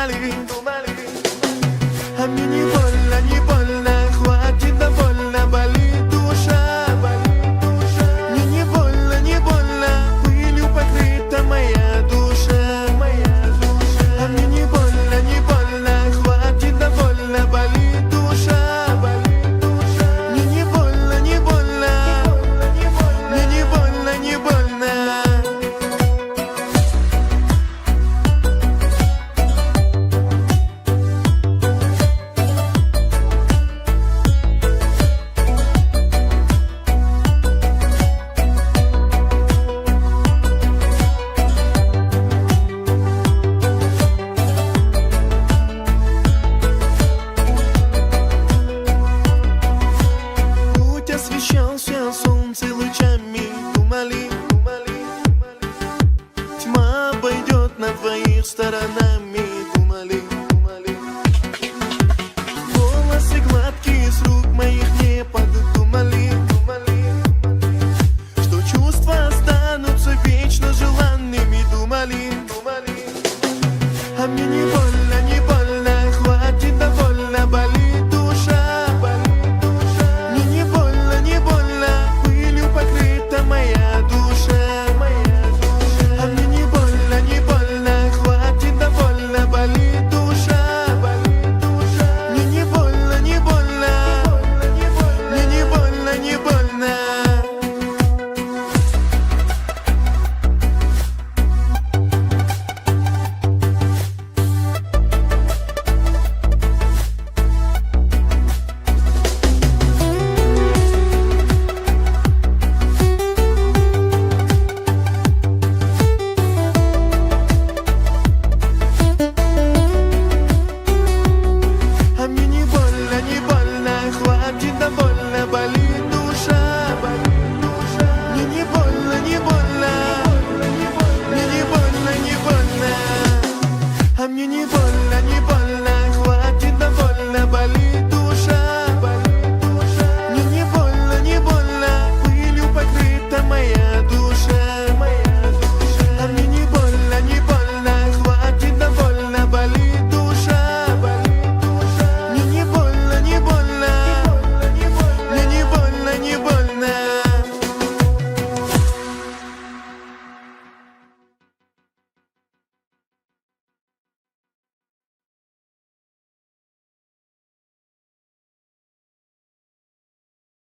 думали, а мне не больно, хватит довольно, болит душа. Мне не больно, пылью покрыта моя душа. А мне не больно, хватит довольно, болит душа. Мне не больно, мне не больно. Путь освещался солнце лучами, думали, тьма обойдет над двоих сторонами, думали. Волосы гладкие с рук моих не падут, думали, что чувства останутся вечно желанными, думали. А мне не больно, хватит довольно, болит душа. Мне не больно, пылью покрыта моя душа. А мне не больно, хватит довольно, болит душа. Мне не больно, мне не больно. А мне не больно, хватит довольно, болит душа. Мне не больно, мне не больно. А мне не больно.